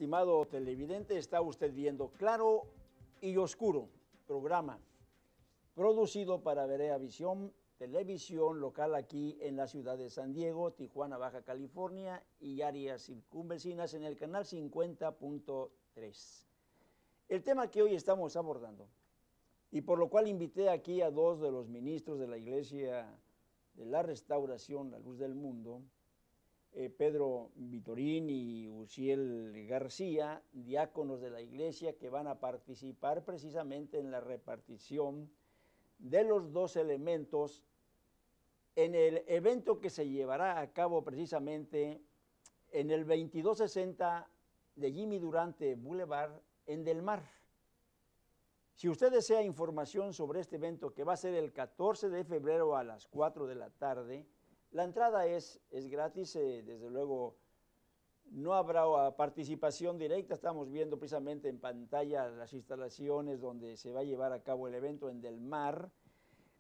estimado televidente, está usted viendo Claro y Oscuro, programa producido para Berea Visión, televisión local aquí en la ciudad de San Diego, Tijuana, Baja California y áreas circunvecinas en el canal 50.3. El tema que hoy estamos abordando, y por lo cual invité aquí a dos de los ministros de la Iglesia de la Restauración, la Luz del Mundo, Pedro Vitorín y Uciel García, diáconos de la iglesia, que van a participar precisamente en la repartición de los dos elementos en el evento que se llevará a cabo precisamente en el 2260 de Jimmy Durante Boulevard en Del Mar. Si usted desea información sobre este evento, que va a ser el 14 de febrero a las 4 de la tarde, la entrada es gratis, desde luego no habrá participación directa. Estamos viendo precisamente en pantalla las instalaciones donde se va a llevar a cabo el evento en Del Mar,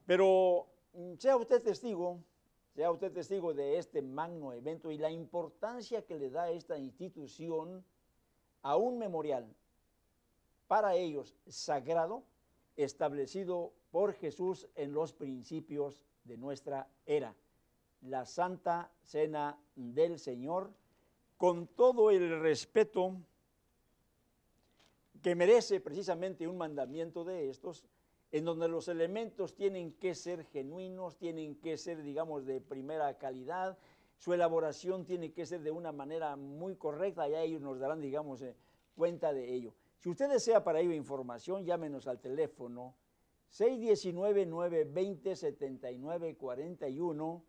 pero sea usted testigo de este magno evento y la importancia que le da esta institución a un memorial para ellos sagrado, establecido por Jesús en los principios de nuestra era, la Santa Cena del Señor, con todo el respeto que merece precisamente un mandamiento de estos, en donde los elementos tienen que ser genuinos, tienen que ser, digamos, de primera calidad, su elaboración tiene que ser de una manera muy correcta, y ellos nos darán, digamos, cuenta de ello. Si usted desea para ello información, llámenos al teléfono 619-920-7941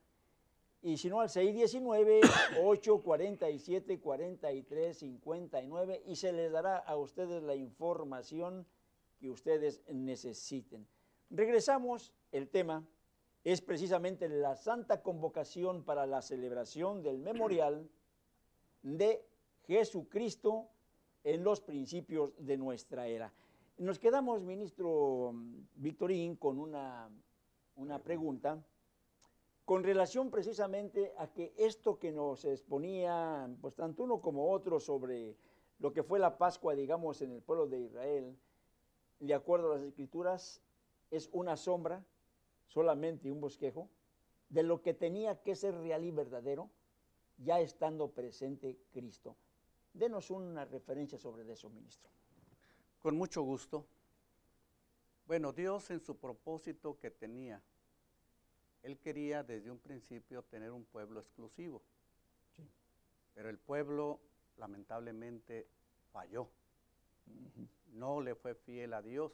y si no al 619-847-4359 y se les dará a ustedes la información que ustedes necesiten. Regresamos, el tema es precisamente la Santa Convocación para la celebración del memorial de Jesucristo en los principios de nuestra era. Nos quedamos, ministro Vitorín, con una pregunta con relación precisamente a que esto que nos exponía, pues tanto uno como otro, sobre lo que fue la Pascua, digamos, en el pueblo de Israel, de acuerdo a las Escrituras, es una sombra, solamente un bosquejo, de lo que tenía que ser real y verdadero, ya estando presente Cristo. Denos una referencia sobre eso, ministro. Con mucho gusto. Bueno, Dios en su propósito que tenía, Él quería desde un principio tener un pueblo exclusivo. Sí. Pero el pueblo lamentablemente falló. No le fue fiel a Dios.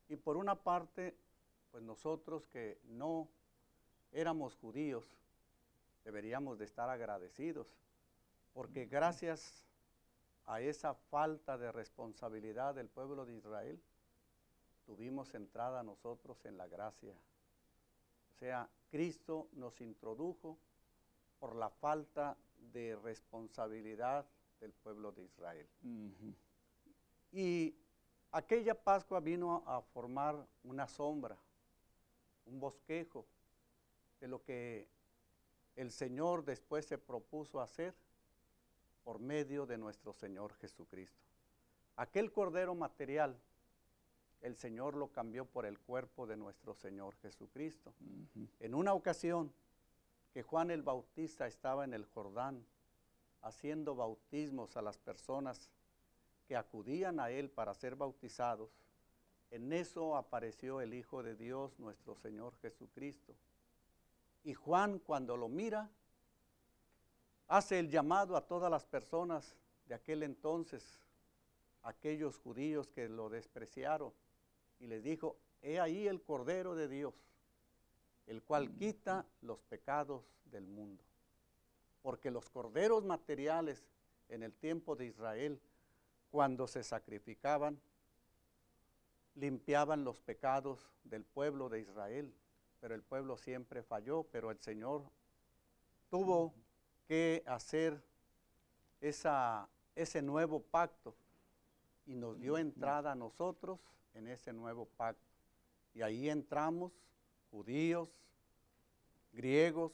Y por una parte, pues nosotros que no éramos judíos, deberíamos de estar agradecidos, porque gracias a esa falta de responsabilidad del pueblo de Israel, tuvimos entrada nosotros en la gracia. O sea, Cristo nos introdujo por la falta de responsabilidad del pueblo de Israel. Y aquella Pascua vino a formar una sombra, un bosquejo de lo que el Señor después se propuso hacer por medio de nuestro Señor Jesucristo. Aquel cordero material, el Señor lo cambió por el cuerpo de nuestro Señor Jesucristo. En una ocasión que Juan el Bautista estaba en el Jordán haciendo bautismos a las personas que acudían a él para ser bautizados, en eso apareció el Hijo de Dios, nuestro Señor Jesucristo. Y Juan, cuando lo mira, hace el llamado a todas las personas de aquel entonces, aquellos judíos que lo despreciaron, y les dijo: he ahí el Cordero de Dios, el cual quita los pecados del mundo. Porque los corderos materiales en el tiempo de Israel, cuando se sacrificaban, limpiaban los pecados del pueblo de Israel, pero el pueblo siempre falló. Pero el Señor tuvo que hacer ese nuevo pacto y nos dio entrada a nosotros en ese nuevo pacto. Y ahí entramos judíos, griegos,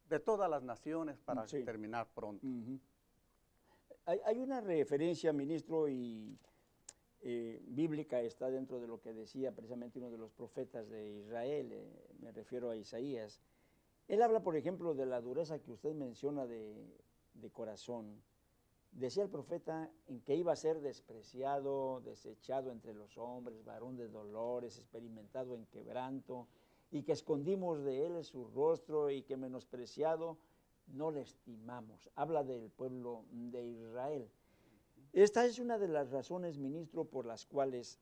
de todas las naciones, para terminar pronto. Hay una referencia, ministro, y bíblica, está dentro de lo que decía precisamente uno de los profetas de Israel, me refiero a Isaías. Él habla, por ejemplo, de la dureza que usted menciona de corazón. Decía el profeta en que iba a ser despreciado, desechado entre los hombres, varón de dolores, experimentado en quebranto, y que escondimos de él su rostro y que menospreciado no le estimamos. Habla del pueblo de Israel. Esta es una de las razones, ministro, por las cuales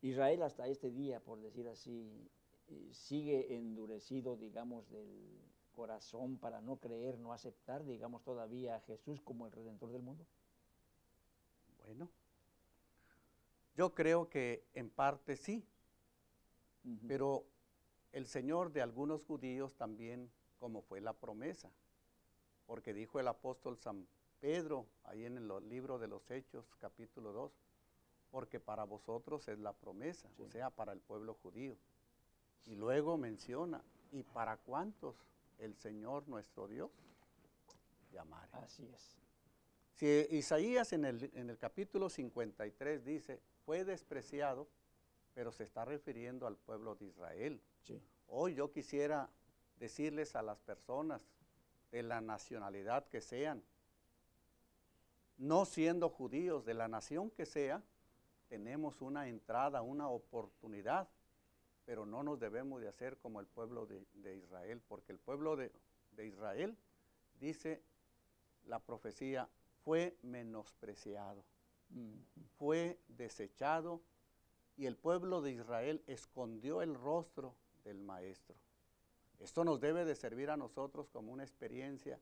Israel hasta este día, por decir así, sigue endurecido, digamos, del corazón para no creer, no aceptar, digamos, todavía a Jesús como el Redentor del mundo. Bueno, yo creo que en parte sí, pero el Señor de algunos judíos también, como fue la promesa, porque dijo el apóstol San Pedro, ahí en el libro de los Hechos, capítulo 2, porque para vosotros es la promesa, sí, o sea, para el pueblo judío. Y luego menciona, ¿y para cuántos el Señor nuestro Dios llamare? Así es. Si Isaías en el capítulo 53 dice, fue despreciado, pero se está refiriendo al pueblo de Israel. Sí. Hoy yo quisiera decirles a las personas de la nacionalidad que sean, no siendo judíos, de la nación que sea, tenemos una entrada, una oportunidad, pero no nos debemos de hacer como el pueblo de Israel, porque el pueblo de Israel, dice la profecía, fue menospreciado, fue desechado, y el pueblo de Israel escondió el rostro del Maestro. Esto nos debe de servir a nosotros como una experiencia,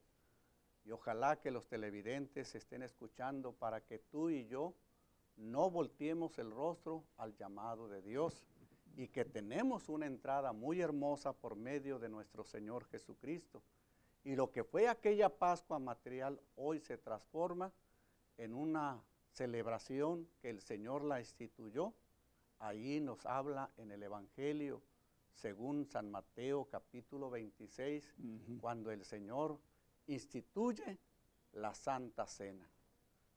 y ojalá que los televidentes estén escuchando para que tú y yo no volteemos el rostro al llamado de Dios, y que tenemos una entrada muy hermosa por medio de nuestro Señor Jesucristo. Y lo que fue aquella Pascua material hoy se transforma en una celebración que el Señor la instituyó. Ahí nos habla en el Evangelio, según San Mateo capítulo 26, cuando el Señor instituye la Santa Cena.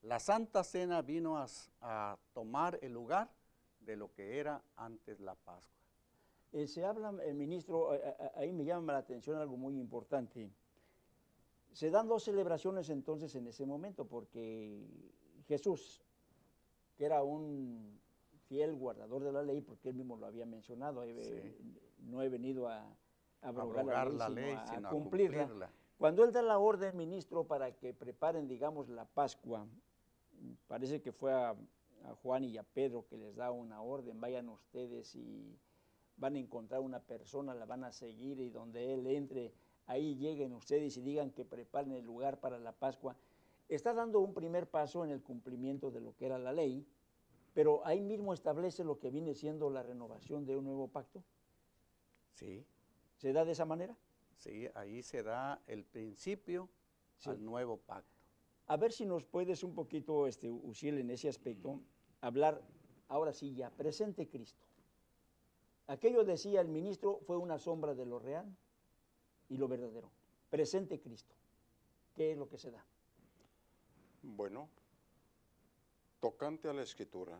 La Santa Cena vino a tomar el lugar de lo que era antes la Pascua. Se habla, ministro, ahí me llama la atención algo muy importante. Se dan dos celebraciones entonces en ese momento, porque Jesús, que era un fiel guardador de la ley, porque él mismo lo había mencionado, sí, no he venido a abrogar la ley, sino a cumplirla. Cuando él da la orden, ministro, para que preparen, digamos, la Pascua, parece que fue a Juan y a Pedro que les da una orden, vayan ustedes y van a encontrar una persona, la van a seguir, y donde él entre, ahí lleguen ustedes y digan que preparen el lugar para la Pascua. Está dando un primer paso en el cumplimiento de lo que era la ley, pero ahí mismo establece lo que viene siendo la renovación de un nuevo pacto. Sí. ¿Se da de esa manera? Sí, ahí se da el principio, sí, al nuevo pacto. A ver si nos puedes un poquito, Uziel, en ese aspecto, hablar, ahora sí ya, presente Cristo. Aquello, decía el ministro, fue una sombra de lo real y lo verdadero. Presente Cristo. ¿Qué es lo que se da? Bueno, tocante a la Escritura,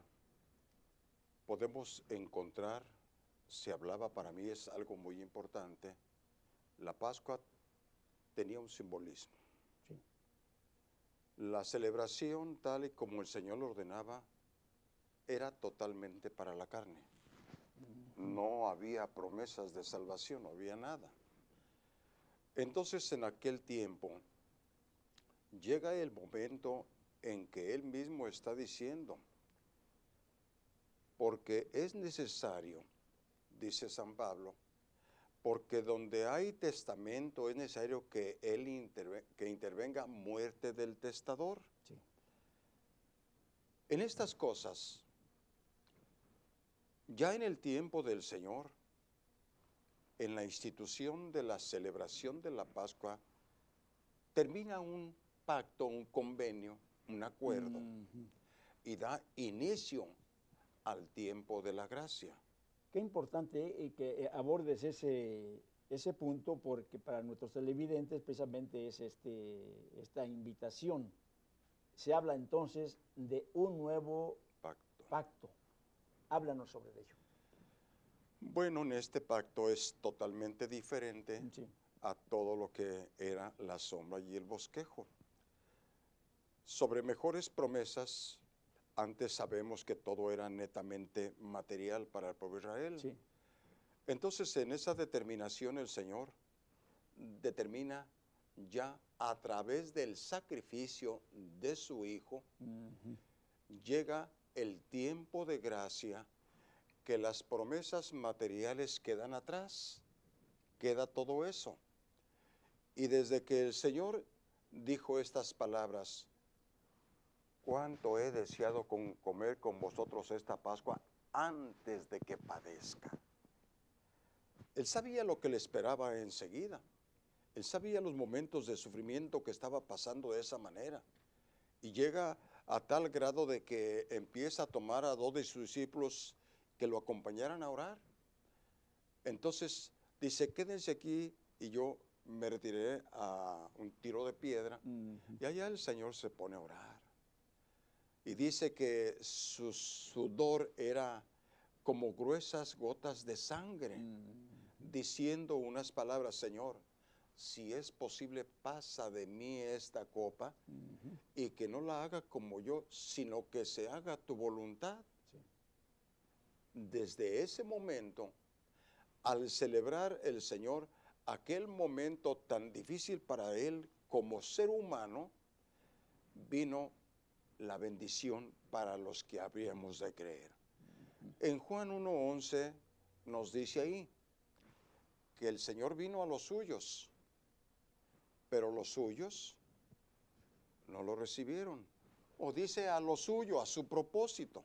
podemos encontrar, se hablaba, para mí es algo muy importante, la Pascua tenía un simbolismo. Sí. La celebración, tal y como el Señor lo ordenaba, era totalmente para la carne. No había promesas de salvación, no había nada. Entonces, en aquel tiempo, llega el momento en que Él mismo está diciendo, porque es necesario, dice San Pablo, porque donde hay testamento es necesario que intervenga muerte del testador. Sí. En estas cosas, ya en el tiempo del Señor, en la institución de la celebración de la Pascua, termina un pacto, un convenio, un acuerdo, y da inicio al tiempo de la gracia. Qué importante que abordes ese ese punto porque para nuestros televidentes precisamente es esta invitación. Se habla entonces de un nuevo pacto. Háblanos sobre ello. Bueno, en este pacto es totalmente diferente a todo lo que era la sombra y el bosquejo. Sobre mejores promesas, antes sabemos que todo era netamente material para el pueblo de Israel. Sí. Entonces, en esa determinación el Señor determina ya a través del sacrificio de su Hijo, llega el tiempo de gracia, que las promesas materiales quedan atrás, queda todo eso. Y desde que el Señor dijo estas palabras, cuánto he deseado comer con vosotros esta Pascua antes de que padezca. Él sabía lo que le esperaba enseguida. Él sabía los momentos de sufrimiento que estaba pasando de esa manera. Y llega a tal grado de que empieza a tomar a 2 de sus discípulos que lo acompañaran a orar. Entonces dice, quédense aquí y yo me retiré a un tiro de piedra. Y allá el Señor se pone a orar. Y dice que su sudor era como gruesas gotas de sangre, diciendo unas palabras, Señor, si es posible, pasa de mí esta copa y que no la haga como yo, sino que se haga tu voluntad. Sí. Desde ese momento, al celebrar el Señor aquel momento tan difícil para él como ser humano, vino la bendición para los que habríamos de creer. En Juan 1:11 nos dice ahí que el Señor vino a los suyos, pero los suyos no lo recibieron. O dice a lo suyo, a su propósito.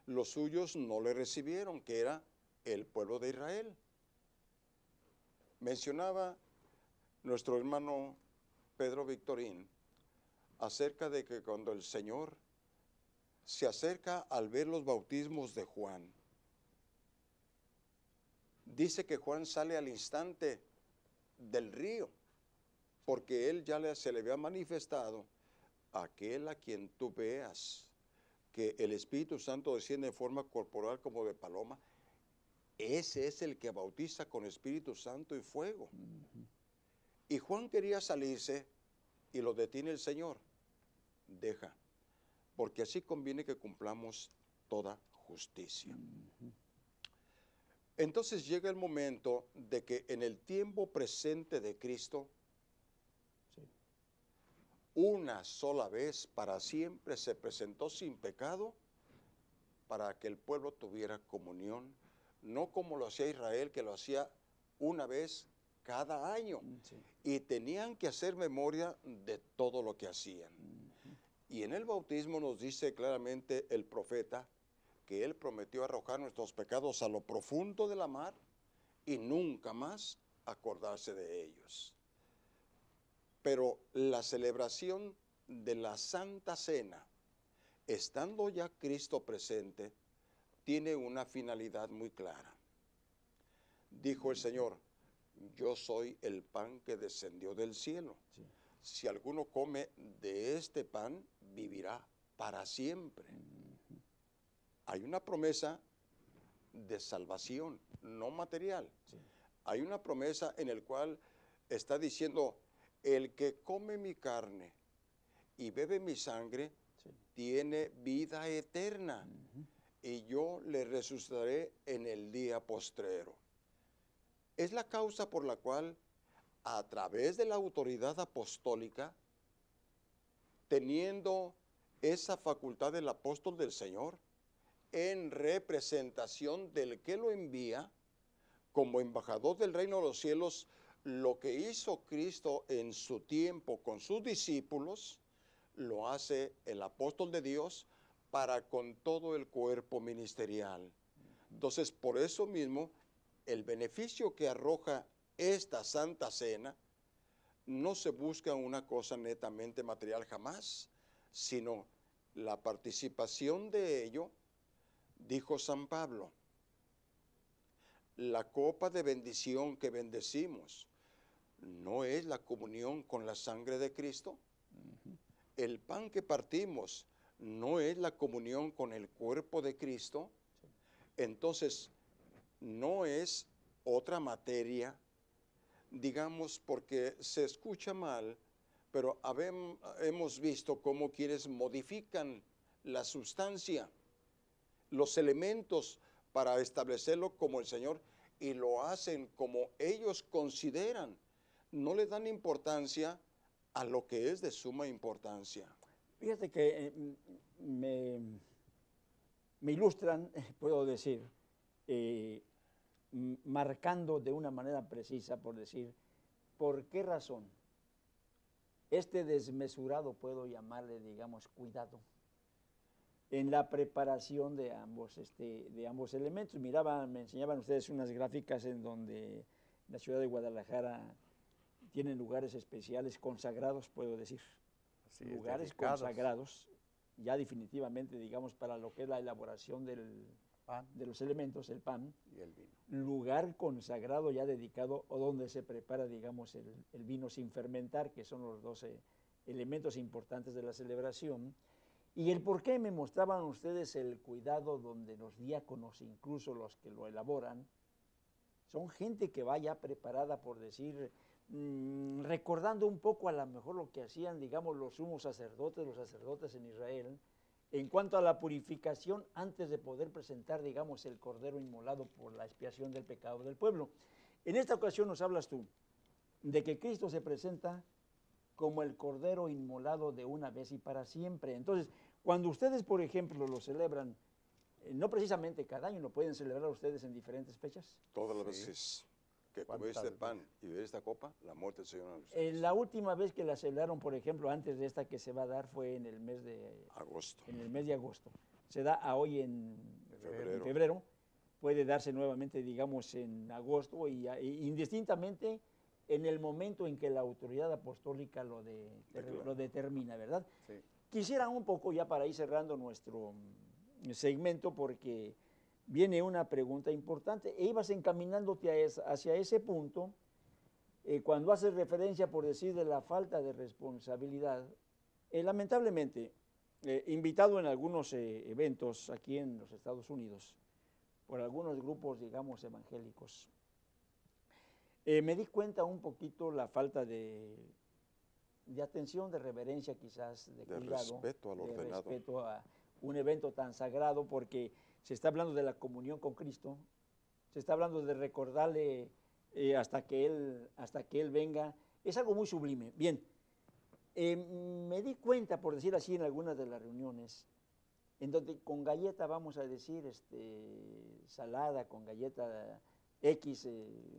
Los suyos no le recibieron, que era el pueblo de Israel. Mencionaba nuestro hermano Pedro Victorín acerca de que cuando el Señor se acerca al ver los bautismos de Juan, dice que Juan sale al instante del río, porque él ya se le había manifestado aquel a quien tú veas que el Espíritu Santo desciende en forma corporal como de paloma, ese es el que bautiza con Espíritu Santo y fuego. Y Juan quería salirse y lo detiene el Señor. Deja, porque así conviene que cumplamos toda justicia. Entonces llega el momento de que en el tiempo presente de Cristo, una sola vez para siempre se presentó sin pecado para que el pueblo tuviera comunión, no como lo hacía Israel, que lo hacía una vez cada año. Y tenían que hacer memoria de todo lo que hacían. Y en el bautismo nos dice claramente el profeta que él prometió arrojar nuestros pecados a lo profundo de la mar y nunca más acordarse de ellos. Pero la celebración de la Santa Cena, estando ya Cristo presente, tiene una finalidad muy clara. Dijo el Señor, yo soy el pan que descendió del cielo. Sí. Si alguno come de este pan, vivirá para siempre. Hay una promesa de salvación, no material. Sí. Hay una promesa en la cual está diciendo, el que come mi carne y bebe mi sangre, sí, tiene vida eterna, y yo le resucitaré en el día postrero. Es la causa por la cual, a través de la autoridad apostólica, teniendo esa facultad del apóstol del Señor, en representación del que lo envía, como embajador del reino de los cielos, lo que hizo Cristo en su tiempo con sus discípulos, lo hace el apóstol de Dios para con todo el cuerpo ministerial. Entonces, por eso mismo, el beneficio que arroja esta Santa Cena no se busca una cosa netamente material jamás, sino la participación de ello, dijo San Pablo, La copa de bendición que bendecimos, ¿no es la comunión con la sangre de Cristo? El pan que partimos, ¿no es la comunión con el cuerpo de Cristo? Entonces, no es otra materia, digamos, porque se escucha mal, pero hemos visto cómo quienes modifican la sustancia, los elementos para establecerlo como el Señor, y lo hacen como ellos consideran. No le dan importancia a lo que es de suma importancia. Fíjate que me ilustran, puedo decir, marcando de una manera precisa, por decir, ¿por qué razón este desmesurado, puedo llamarle, digamos, cuidado en la preparación de ambos elementos? Me enseñaban ustedes unas gráficas en donde la ciudad de Guadalajara tienen lugares especiales consagrados, puedo decir, Así lugares dedicados. consagrados, ya definitivamente, digamos, para lo que es la elaboración Pan de los elementos, el pan, y el vino. lugar consagrado ya dedicado o donde se prepara, digamos, el vino sin fermentar, que son los 12 elementos importantes de la celebración. Y el por qué me mostraban ustedes el cuidado donde los diáconos, incluso los que lo elaboran, son gente que va ya preparada, por decir, recordando un poco a lo mejor lo que hacían, digamos, los sacerdotes en Israel, en cuanto a la purificación antes de poder presentar, digamos, el cordero inmolado por la expiación del pecado del pueblo. En esta ocasión nos hablas tú de que Cristo se presenta como el cordero inmolado de una vez y para siempre. Entonces, cuando ustedes, por ejemplo, lo celebran, no precisamente cada año, lo pueden celebrar ustedes en diferentes fechas. Todas las Sí. veces que coméis este pan y bebéis esta copa, la muerte del Señor. La última vez que la celebraron, por ejemplo, antes de esta que se va a dar, fue en el mes de Agosto. En el mes de agosto. Se da a hoy en Febrero. febrero. Puede darse nuevamente, digamos, en agosto y indistintamente en el momento en que la autoridad apostólica lo determina, ¿verdad? Sí. Quisiera un poco ya para ir cerrando nuestro segmento, porque viene una pregunta importante e ibas encaminándote hacia ese punto cuando haces referencia, por decir, de la falta de responsabilidad. Lamentablemente, invitado en algunos eventos aquí en los Estados Unidos por algunos grupos, digamos, evangélicos, me di cuenta un poquito la falta de atención, de reverencia quizás, de cuidado, respeto al ordenado. de respeto a un evento tan sagrado, porque se está hablando de la comunión con Cristo, se está hablando de recordarle hasta que Él venga. Es algo muy sublime. Bien, me di cuenta, por decir así, en algunas de las reuniones, en donde con galleta, vamos a decir, salada, con galleta X,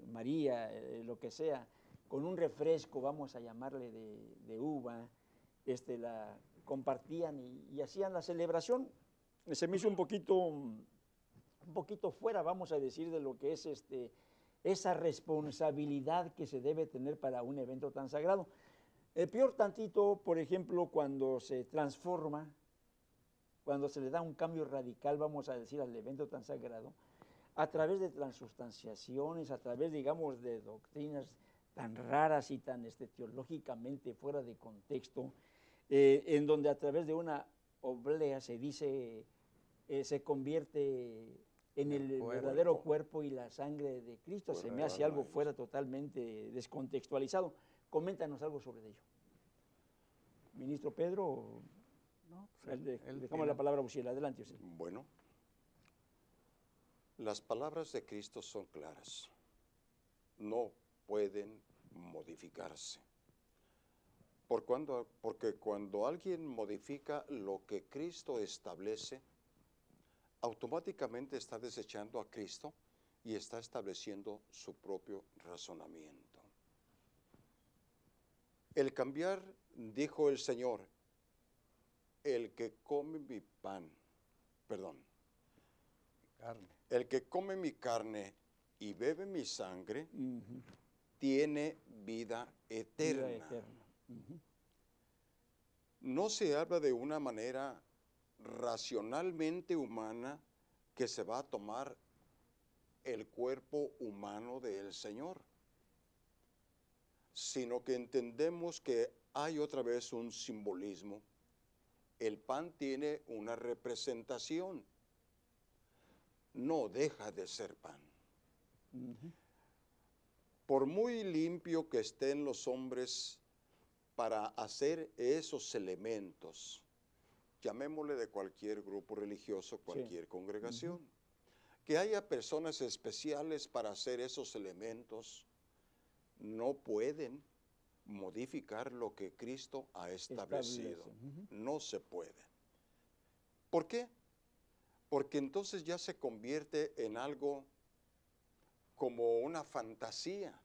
María, lo que sea, con un refresco, vamos a llamarle de uva, la compartían y hacían la celebración. Se me hizo un poquito fuera, vamos a decir, de lo que es esa responsabilidad que se debe tener para un evento tan sagrado. Peor tantito, por ejemplo, cuando se transforma, cuando se le da un cambio radical, vamos a decir, al evento tan sagrado, a través de transustanciaciones, a través, digamos, de doctrinas tan raras y tan teológicamente fuera de contexto, en donde a través de una oblea se dice, se convierte en el verdadero cuerpo y la sangre de Cristo. Se me hace algo fuera totalmente descontextualizado. Coméntanos algo sobre ello. Ministro Pedro, No, pues dejamos la palabra a Uciel. Adelante, Uciel. Bueno, las palabras de Cristo son claras. No pueden modificarse. Porque cuando alguien modifica lo que Cristo establece, automáticamente está desechando a Cristo y está estableciendo su propio razonamiento. El cambiar, dijo el Señor, el que come mi pan, el que come mi carne y bebe mi sangre, tiene vida eterna. Vida eterna. No se habla de una manera racionalmente humana que se va a tomar el cuerpo humano del Señor, sino que entendemos que hay otra vez un simbolismo. El pan tiene una representación, no deja de ser pan. Por muy limpio que estén los hombres para hacer esos elementos, llamémosle de cualquier grupo religioso, cualquier congregación, que haya personas especiales para hacer esos elementos, no pueden modificar lo que Cristo ha establecido. No se puede. ¿Por qué? Porque entonces ya se convierte en algo como una fantasía,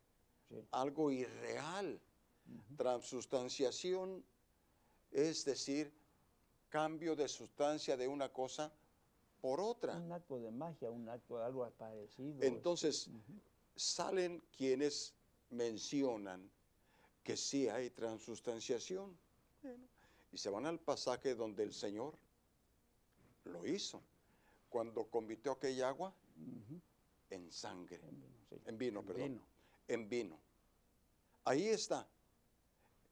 algo irreal. Transustanciación es decir, cambio de sustancia de una cosa por otra. Un acto de magia, un acto de algo parecido. Entonces, salen quienes mencionan que sí hay transustanciación. Bueno, y se van al pasaje donde el Señor lo hizo, cuando convirtió aquella agua en sangre, en vino, perdón, en vino. Ahí está.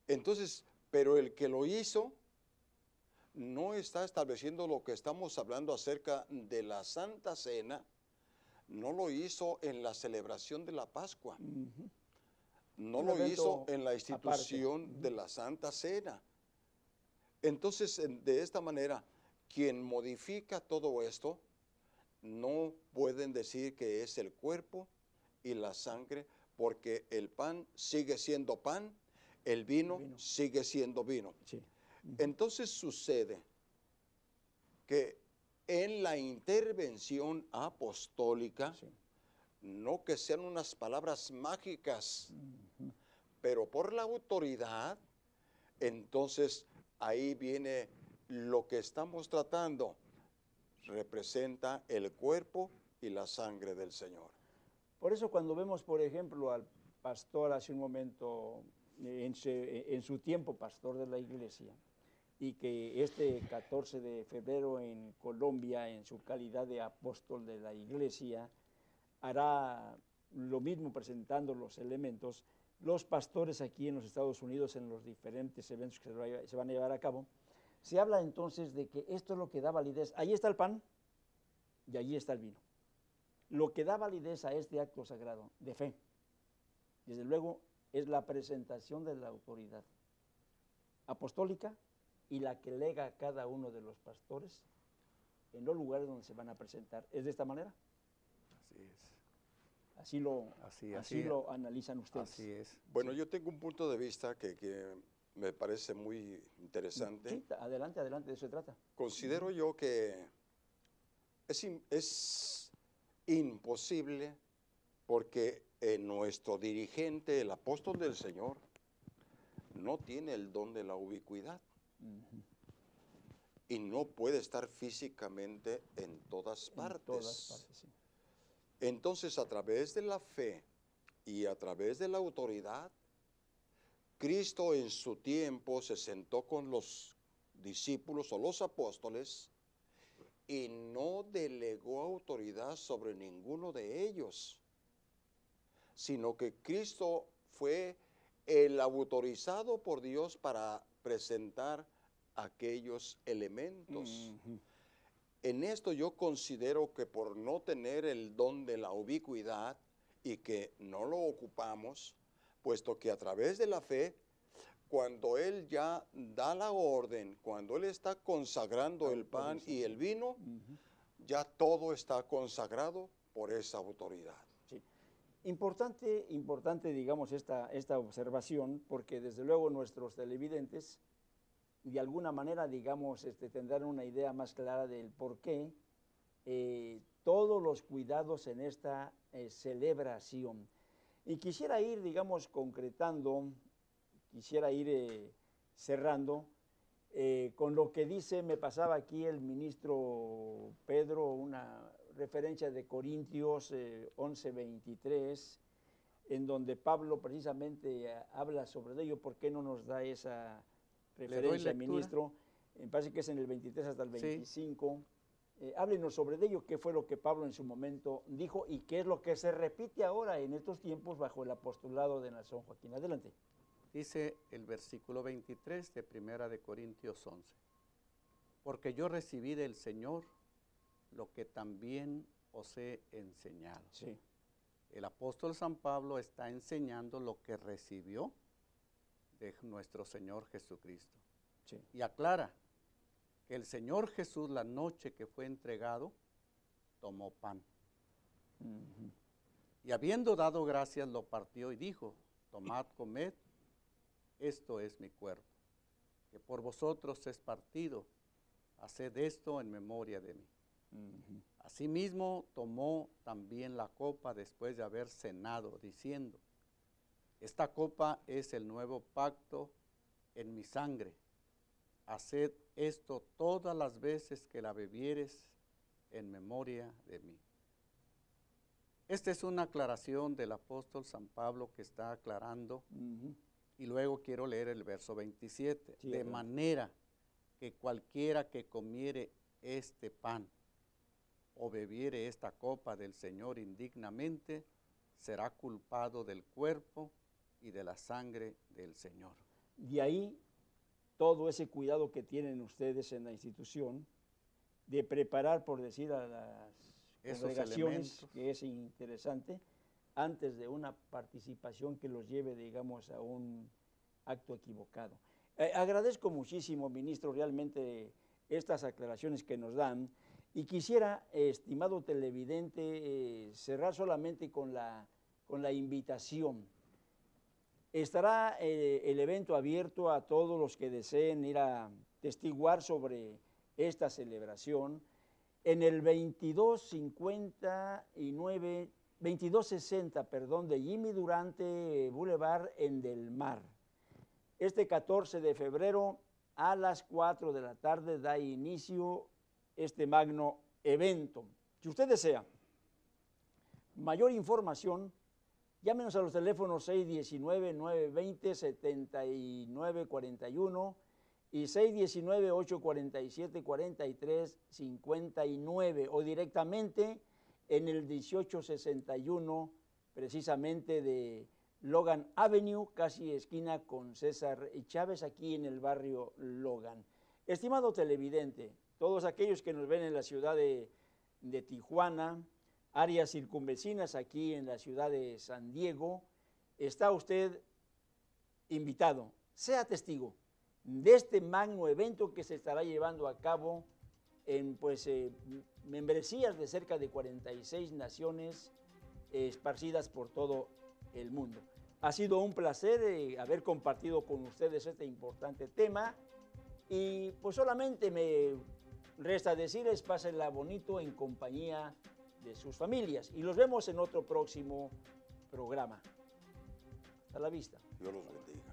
Entonces, pero el que lo hizo no está estableciendo lo que estamos hablando acerca de la Santa Cena, no lo hizo en la celebración de la Pascua, no lo hizo en la institución de la Santa Cena. Entonces, de esta manera, quien modifica todo esto, no pueden decir que es el cuerpo y la sangre, porque el pan sigue siendo pan, el vino sigue siendo vino. Entonces sucede que en la intervención apostólica, no que sean unas palabras mágicas, pero por la autoridad, entonces ahí viene lo que estamos tratando, representa el cuerpo y la sangre del Señor. Por eso cuando vemos, por ejemplo, al pastor hace un momento, en su tiempo pastor de la iglesia, y que este 14 de febrero en Colombia, en su calidad de apóstol de la iglesia, hará lo mismo presentando los elementos, los pastores aquí en los Estados Unidos, en los diferentes eventos que se van a llevar a cabo, se habla entonces de que esto es lo que da validez. Ahí está el pan y allí está el vino. Lo que da validez a este acto sagrado de fe, desde luego, es la presentación de la autoridad apostólica y la que lega a cada uno de los pastores en los lugares donde se van a presentar. ¿Es de esta manera? Así es. Así lo analizan ustedes. Así es. Bueno, yo tengo un punto de vista que me parece muy interesante. Sí, adelante, de eso se trata. Considero yo que es imposible porque nuestro dirigente, el apóstol del Señor, no tiene el don de la ubicuidad y no puede estar físicamente en todas partes. Sí. Entonces, a través de la fe y a través de la autoridad, Cristo en su tiempo se sentó con los discípulos o los apóstoles y no delegó autoridad sobre ninguno de ellos, sino que Cristo fue el autorizado por Dios para presentar aquellos elementos. En esto yo considero que por no tener el don de la ubicuidad y que no lo ocupamos, puesto que a través de la fe, cuando Él ya da la orden, cuando Él está consagrando el pan y el vino, ya todo está consagrado por esa autoridad. Sí. Importante, digamos, esta observación, porque desde luego nuestros televidentes, de alguna manera, digamos, tendrán una idea más clara del por qué todos los cuidados en esta celebración. Y quisiera ir, digamos, concretando, cerrando con lo que dice, me pasaba aquí el ministro Pedro, una referencia de Corintios 11:23, en donde Pablo precisamente habla sobre ello. ¿Por qué no nos da esa referencia, ministro? Me parece que es en el 23 hasta el 25. Háblenos sobre ello, qué fue lo que Pablo en su momento dijo y qué es lo que se repite ahora en estos tiempos bajo el apostolado de Nazón Joaquín. Adelante. Dice el versículo 23 de 1 de Corintios 11. Porque yo recibí del Señor lo que también os he enseñado. Sí. El apóstol San Pablo está enseñando lo que recibió de nuestro Señor Jesucristo. Sí. Y aclara que el Señor Jesús, la noche que fue entregado, tomó pan. Uh-huh. Y habiendo dado gracias, lo partió y dijo, tomad, comed, esto es mi cuerpo, que por vosotros es partido, haced esto en memoria de mí. Uh-huh. Asimismo, tomó también la copa después de haber cenado, diciendo, esta copa es el nuevo pacto en mi sangre. Haced esto todas las veces que la bebieres en memoria de mí. Esta es una aclaración del apóstol San Pablo que está aclarando. Uh-huh. Y luego quiero leer el verso 27. Sí, de manera que cualquiera que comiere este pan o bebiere esta copa del Señor indignamente, será culpado del cuerpo y de la sangre del Señor. De ahí todo ese cuidado que tienen ustedes en la institución de preparar, por decir, a las congregaciones, que es interesante, antes de una participación que los lleve, digamos, a un acto equivocado. Agradezco muchísimo, ministro, realmente estas aclaraciones que nos dan, y quisiera, estimado televidente, cerrar solamente con la invitación. Estará el evento abierto a todos los que deseen ir a testiguar sobre esta celebración en el 2260 de Jimmy Durante Boulevard en Del Mar. Este 14 de febrero a las 4 de la tarde da inicio este magno evento. Si usted desea mayor información, llámenos a los teléfonos 619-920-7941 y 619-847-4359 o directamente en el 1861, precisamente de Logan Avenue, casi esquina con César Chávez, aquí en el barrio Logan. Estimado televidente, todos aquellos que nos ven en la ciudad de Tijuana, áreas circunvecinas aquí en la ciudad de San Diego, está usted invitado, sea testigo de este magno evento que se estará llevando a cabo en membresías de cerca de 46 naciones esparcidas por todo el mundo. Ha sido un placer haber compartido con ustedes este importante tema y pues solamente me resta decirles, pásenla bonito en compañía de sus familias y los vemos en otro próximo programa. Hasta la vista. Dios los bendiga.